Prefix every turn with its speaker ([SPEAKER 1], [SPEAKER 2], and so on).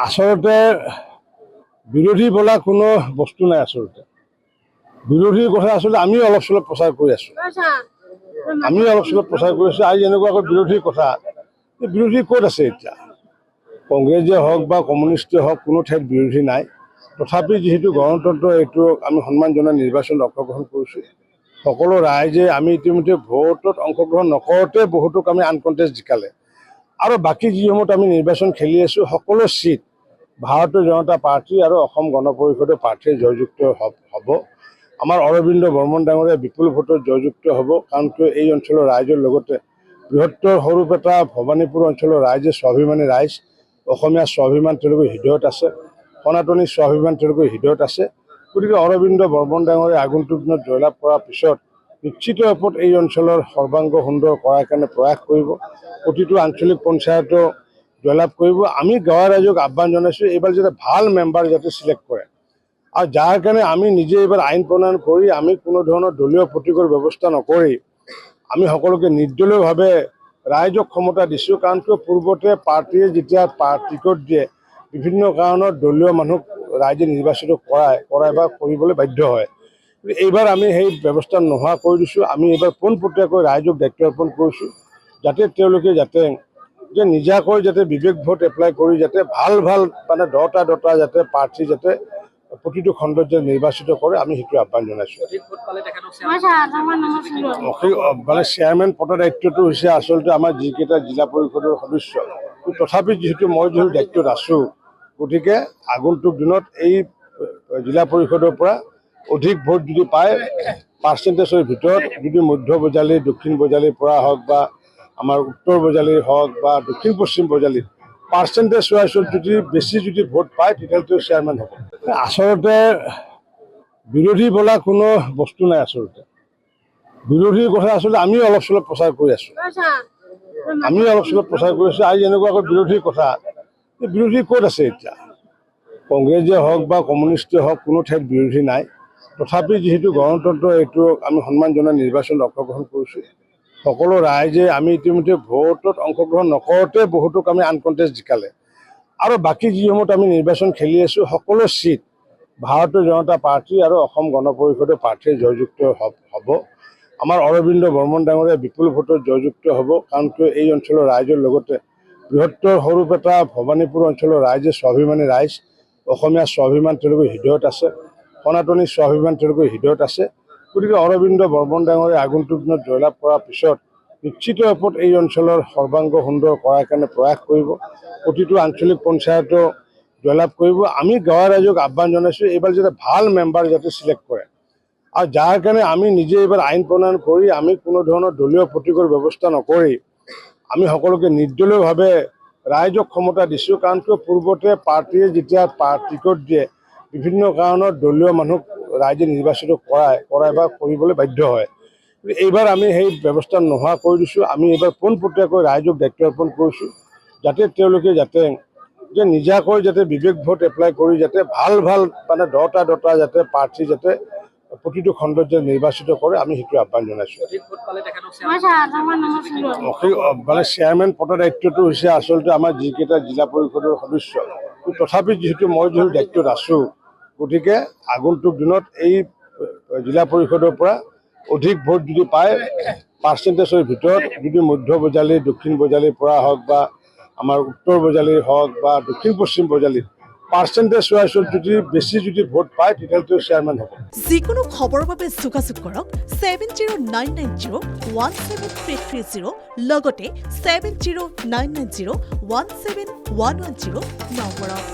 [SPEAKER 1] আচলতে বিৰোধী বোলা কোনো বস্তু নাই। আচলতে বিৰোধীৰ কথা আচলতে আমি অলপ চলপ প্ৰচাৰ কৰি আছোঁ। আজি এনেকুৱাকৈ বিৰোধীৰ কথা, বিৰোধী ক'ত আছে এতিয়া? কংগ্ৰেছে হওক বা কমিউনিষ্টে হওক, কোনো ঠাইত বিৰোধী নাই। তথাপি যিহেতু গণতন্ত্ৰ, এইটো আমি সন্মান জনাই নিৰ্বাচনত অংশগ্ৰহণ কৰিছোঁ। সকলো ৰাইজে আমি ইতিমধ্যে ভোটত অংশগ্ৰহণ নকৰোঁতে বহুতোক আমি আনকণ্টেষ্ট জিকালে, আৰু বাকী যিসমূহত আমি নিৰ্বাচন খেলি আছোঁ সকলো চিট ভাৰতীয় জনতা পাৰ্টী আৰু অসম গণ পৰিষদৰ প্ৰাৰ্থীয়ে জয়যুক্ত হ'ব। আমাৰ অৰবিন্দ বৰ্মন ডাঙৰীয়া বিপুল ভোটত জয়যুক্ত হ'ব। কাৰণ কিয়, এই অঞ্চলৰ ৰাইজৰ লগতে বৃহত্তৰ সৰুপেটা ভৱানীপুৰ অঞ্চলৰ ৰাইজে স্বাভিমানী ৰাইজ, অসমীয়া স্বাভিমান তেওঁলোকৰ হৃদয়ত আছে, সনাতনী স্বাভিমান তেওঁলোকৰ হৃদয়ত আছে। গতিকে অৰবিন্দ বৰ্মন ডাঙৰীয়া আগন্তুক দিনত জয়লাভ কৰাৰ পিছত নিশ্চিত ৰূপত এই অঞ্চলৰ সৰ্বাংগ সুন্দৰ কৰাৰ কাৰণে প্ৰয়াস কৰিব। প্ৰতিটো আঞ্চলিক পঞ্চায়তো জয়লাভ কৰিব। আমি গাঁৱৰ ৰাইজক আহ্বান জনাইছোঁ, এইবাৰ যাতে ভাল মেম্বাৰ যাতে চিলেক্ট কৰে, আৰু যাৰ কাৰণে আমি নিজে এইবাৰ আইন প্ৰণয়ন কৰি আমি কোনো ধৰণৰ দলীয় প্ৰতীকৰ ব্যৱস্থা নকৰি আমি সকলোকে নিৰ্দলীয়ভাৱে ৰাইজক ক্ষমতা দিছোঁ। কাৰণ কিয়, পূৰ্বতে পাৰ্টীয়ে যেতিয়া টিকট দিয়ে, বিভিন্ন কাৰণত দলীয় মানুহক ৰাইজে নিৰ্বাচিত কৰাই বা কৰিবলৈ বাধ্য হয়। এইবাৰ আমি সেই ব্যৱস্থা নোহোৱা কৰি দিছোঁ। আমি এইবাৰ পোনপটীয়াকৈ ৰাইজক দায়িত্ব অৰ্পণ কৰিছোঁ, যাতে তেওঁলোকে নিজাকৈ যাতে বিবেক ভোট এপ্লাই কৰি যাতে ভাল মানে 10টা যাতে প্ৰাৰ্থী যাতে প্ৰতিটো খণ্ডত যে নিৰ্বাচিত কৰে, আমি সেইটো আহ্বান জনাইছোঁ। মানে চেয়াৰমেন পদৰ দায়িত্বটো হৈছে আচলতে আমাৰ যিকেইটা জিলা পৰিষদৰ সদস্য। তথাপি যিহেতু দায়িত্বত আছোঁ, গতিকে আগন্তুক দিনত এই জিলা পৰিষদৰ পৰা অধিক ভোট যদি পায়, পাৰ্চেণ্টেজৰ ভিতৰত যদি মধ্য বজালী, দক্ষিণ বজালীৰ পৰা হওক বা আমাৰ উত্তৰ বজালীৰ হওক বা দক্ষিণ পশ্চিম বজালীৰ পাৰ্চেণ্টেজ ৱাইজত যদি ভোট পায়, তেতিয়াহ'লে তেওঁ চেয়াৰমেন হ'ব। আচলতে বিৰোধী বোলা কোনো বস্তু নাই। আচলতে বিৰোধীৰ কথা আচলতে আমি অলপ চলপ প্ৰচাৰ কৰি আছোঁ। আজি এনেকুৱাকৈ বিৰোধীৰ কথা, বিৰোধী ক'ত আছে এতিয়া? কংগ্ৰেছে হওক বা কমিউনিষ্টে হওক, কোনো ঠাইত বিৰোধী নাই। তথাপি যিহেতু গণতন্ত্ৰ, এইটো আমি সন্মান জনাই নিৰ্বাচনত অংশগ্ৰহণ কৰিছোঁ। সকলো ৰাইজে আমি ইতিমধ্যে ভোটত অংশগ্ৰহণ নকৰোঁতে বহুতোক আমি আনকণ্টেষ্ট জিকালে, আৰু বাকী যিসমূহত আমি নিৰ্বাচন খেলি আছোঁ সকলো চিট ভাৰতীয় জনতা পাৰ্টী আৰু অসম গণ পৰিষদৰ প্ৰাৰ্থীয়ে জয়যুক্ত হ'ব। আমাৰ অৰবিন্দ বৰ্মন ডাঙৰীয়া বিপুল ভোটত জয়যুক্ত হ'ব। কাৰণ কিয়, এই অঞ্চলৰ ৰাইজৰ লগতে বৃহত্তৰ সৰুপেটা ভৱানীপুৰ অঞ্চলৰ ৰাইজে স্বাভিমানী ৰাইজ, অসমীয়া স্বাভিমান তেওঁলোকৰ হৃদয়ত আছে, সনাতনী স্বাভিমান তেওঁলোকৰ হৃদয়ত আছে। গতিকে অৰবিন্দ বৰ্মন ডাঙৰীয়া আগন্তুক দিনত জয়লাভ কৰাৰ পিছত নিশ্চিত ৰূপত এই অঞ্চলৰ সৰ্বাংগ সুন্দৰ কৰাৰ কাৰণে প্ৰয়াস কৰিব। প্ৰতিটো আঞ্চলিক পঞ্চায়তো জয়লাভ কৰিব। আমি গাঁৱৰ ৰাইজক আহ্বান জনাইছোঁ, এইবাৰ যাতে ভাল মেম্বাৰ যাতে চিলেক্ট কৰে, আৰু যাৰ কাৰণে আমি নিজে এইবাৰ আইন প্ৰণয়ন কৰি আমি কোনো ধৰণৰ দলীয় প্ৰতীকৰ ব্যৱস্থা নকৰি আমি সকলোকে নিৰ্দলীয়ভাৱে ৰাইজক ক্ষমতা দিছোঁ। কাৰণ কিয়, পূৰ্বতে পাৰ্টীয়ে যেতিয়া টিকট দিয়ে, বিভিন্ন কাৰণত দলীয় মানুহক ৰাইজে নিৰ্বাচিত কৰাই বা কৰিবলৈ বাধ্য হয়। এইবাৰ আমি সেই ব্যৱস্থা নোহোৱা কৰি দিছোঁ। আমি এইবাৰ পোনপটীয়াকৈ ৰাইজক দায়িত্ব অৰ্পণ কৰিছোঁ, যাতে তেওঁলোকে নিজাকৈ যাতে বিবেক ভোট এপ্লাই কৰি যাতে ভাল মানে 10টা যাতে প্ৰাৰ্থী যাতে প্ৰতিটো খণ্ডত যে নিৰ্বাচিত কৰে, আমি সেইটো আহ্বান জনাইছোঁ। মানে চেয়াৰমেন পদৰ দায়িত্বটো হৈছে আচলতে আমাৰ যিকেইটা জিলা পৰিষদৰ সদস্য। তথাপি যিহেতু দায়িত্বত আছোঁ, গতিকে আগন্তুক দিনত এই জিলা পৰিষদৰ পৰা অধিক ভোট যদি পায়, পাৰ্চেণ্টেজৰ ভিতৰত যদি মধ্য বজালী, দক্ষিণ বজালীৰ পৰা হওক বা আমাৰ উত্তৰ বজালীৰ হওক বা দক্ষিণ পশ্চিম বজালীৰ পাৰ্চেণ্টেজ ৱাইজত যদি ভোট পায়, তেতিয়াহ'লে তেওঁ চেয়াৰমেন হ'ব।
[SPEAKER 2] যিকোনো খবৰৰ বাবে যোগাযোগ কৰক 7099017330 লগতে 7099017110 নম্বৰত।